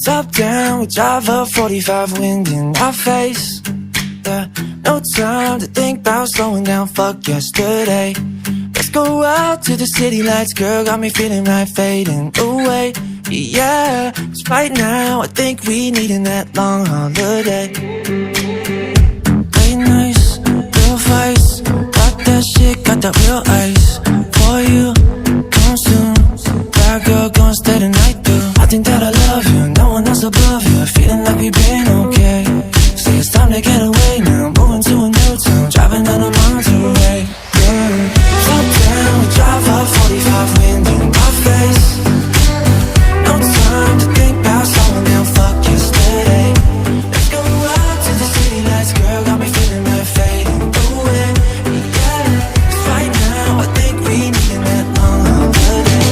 Top down, we drive a 45, wind in our face. Yeah, no time to think about slowing down, fuck yesterday. Let's go out to the city lights, girl, got me feeling right, fading away. Yeah, 'cause right now I think we needin' that long holiday. Late nights, real fights, got that shit, got that real ice. For you, come soon, bad girl, gonna stay the night through. I think that I love you, no one else above you, feeling like we've been okay. Say it's time to get away now, moving to a new town, driving down a Monterey. Top down, we drive up 45, wind in my face. No time to think about slowing down, fuck yesterday. Let's go out to the city lights, girl, got me feeling right, fading away. Yeah, 'cause right now I think we needin' that long holiday.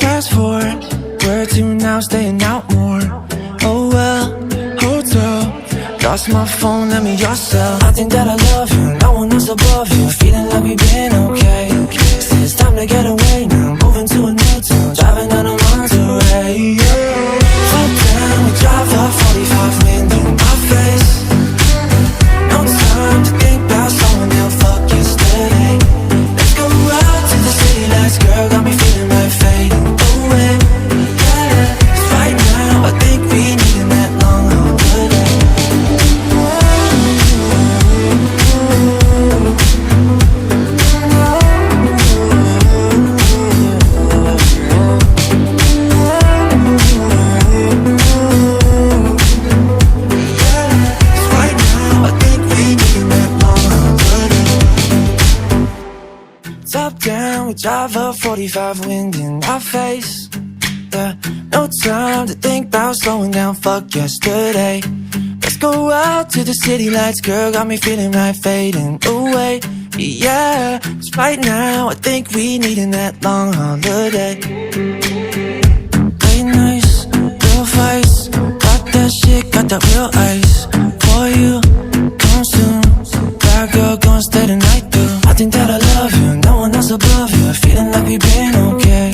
Fast forward, where to now, staying out more. Oh well, hotel, lost my phone, let me your cell. I think that I love you, no one else above you, feeling like we've been okay. Say it's time to get away now, moving to a new town, driving down a Monterey. Top down, we drive up 45, wind in my face. No time to think about slowing down, fuck yesterday. Let's go out to the city lights, girl, got me feeling right, fading away. Yeah, 'cause right now I think we needin' that long holiday. Top down, we drive up 45, wind in our face. Yeah, no time to think about slowing down, fuck yesterday. Let's go out to the city lights, girl, got me feeling right, fading away. Yeah, 'cause right now I think we needin' that long holiday. Late nights, real fights, got that shit, got that real ice. For you, come soon, bad girl, gonna stay the night through. I think that I love you, no one else above you, feeling like we've been okay.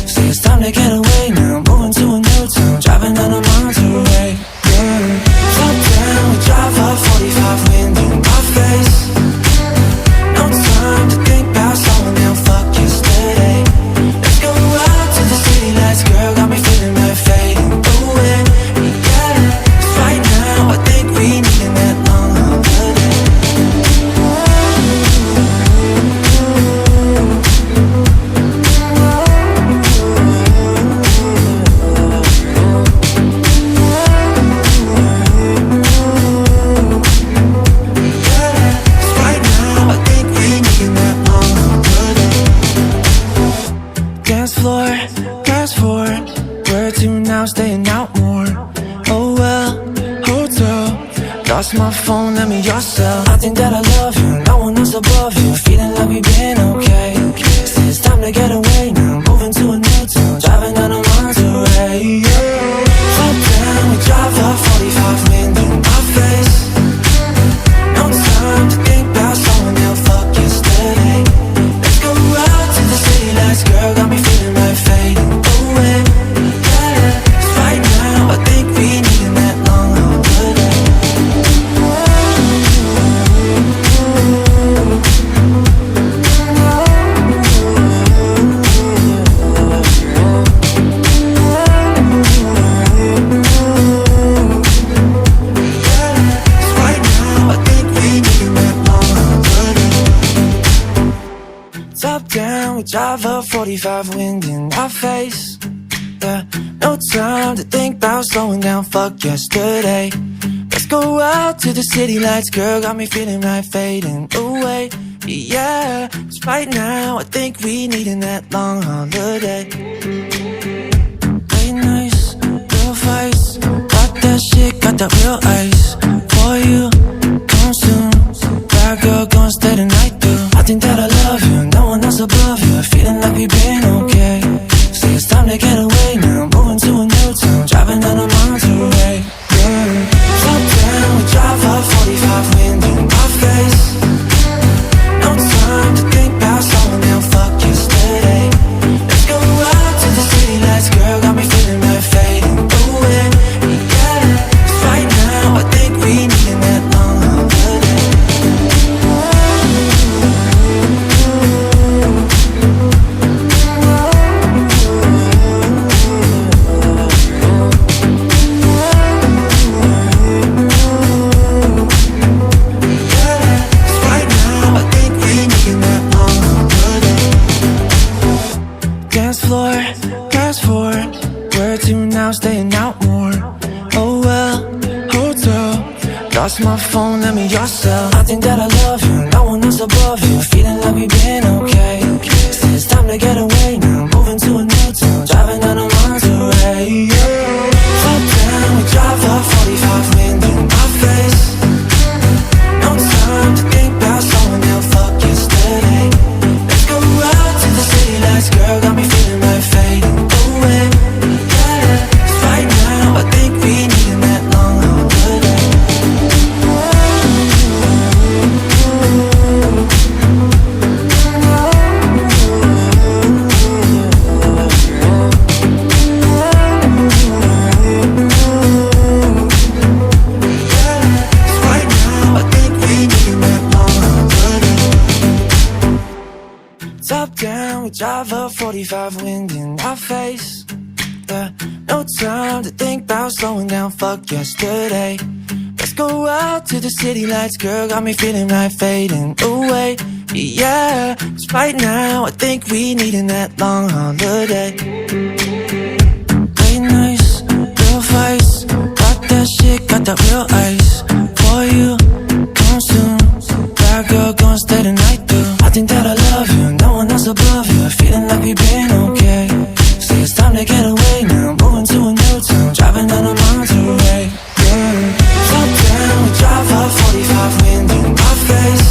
Say it's time to get away now, moving to a new town, driving down a Monterey. Top down, we drive up 45, wind in my face. No time to think about slowing down, fuck yesterday. Let's go out to the city lights, girl, got me feeling right, fading away. Yeah, 'cause right now I think we needin' that long holiday. Fast forward, where to now, staying out more. Oh well, hotel, lost my phone, let me your cell. I think that I love you, no one else above you, feeling like we've been okay. Say it's time to get away now, moving to a new town, driving down a Monterey. Top down, we drive up 45, wind in my face. No time to think about slowing down, fuck yesterday. Let's go out to the city lights, girl, got me feeling right, fading away. Yeah, 'cause right now I think we needin' that long holiday. Top down, we drive up 45, wind in our face. Yeah, no time to think about slowing down, fuck yesterday. Let's go out to the city lights, girl, got me feeling right, fading away. Yeah, 'cause right now I think we needin' that long holiday. Late nights, real fights, got that shit, got that real ice. For you, come soon, bad girl, gonna stay the night through. I think that I love you, no one Lost my phone, lend me your cell. I think that I love you, no one else above you. Feeling like we've been okay. Said it's time to get away now. Moving to a new town, driving down a Monterey. Top down, we drive up 45 wind in my face. No time to think about slowing down, fuck yesterday. Let's go out to the city lights, girl, got me feeling like fading away. Yeah, 'cause right now I think we needin' that long holiday. Top down, we drive up 45 wind in our face. Yeah, no time to think about slowing down, fuck yesterday. Let's go out to the city lights, girl, got me feeling like fading away. Yeah, 'cause right now I think we needin' that long holiday. Late nights, real fights, got that shit, got that real ice. For you, come soon, bad girl, gon' stay the night through. I think that I love you, no one else above you. Feeling like we've been okay. Say it's time to get away now. Moving to a new town, driving down a Monterey. Yeah. Top down, we drive up 45 wind in my face.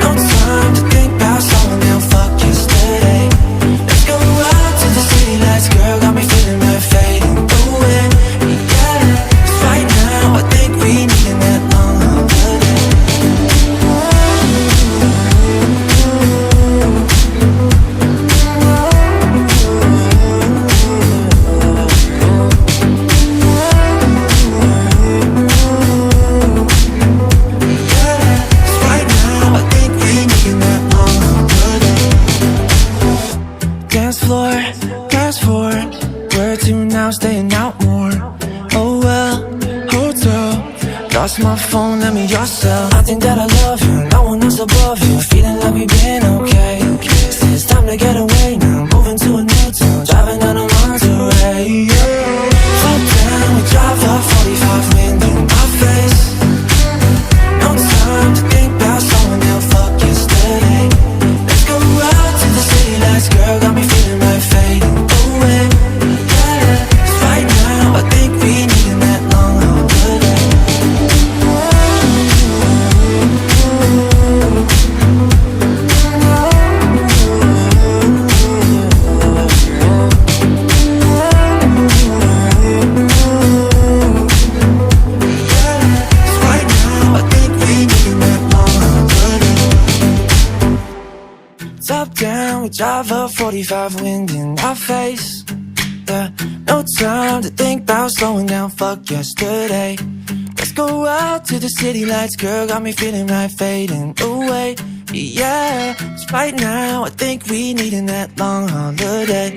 No time to think about slowing down, fuck yesterday. Let's go out to the city lights, girl, got me feeling like fading away. Yeah, 'cause right now I think we needin' that long holiday. Dance floor, fast forward. Where to now, staying out more. Oh well, hotel. Lost my phone, lend me your cell. I think that I love you, no one else above you. Feeling like we've been okay. Say it's time to get away now. Moving to a new town, driving down a Monterey. Top down, we drive up 45 wind in my face. No time to think about slowing down, fuck yesterday. Let's go out to the city lights, girl, got me feeling like fading away. Yeah, 'cause right now I think we needin' that long holiday. Top down, we drive up 45 wind in our face. Yeah, no time to think about slowing down, fuck yesterday. Let's go out to the city lights, girl, got me feeling like fading away. Yeah, 'cause right now I think we needin' that long holiday.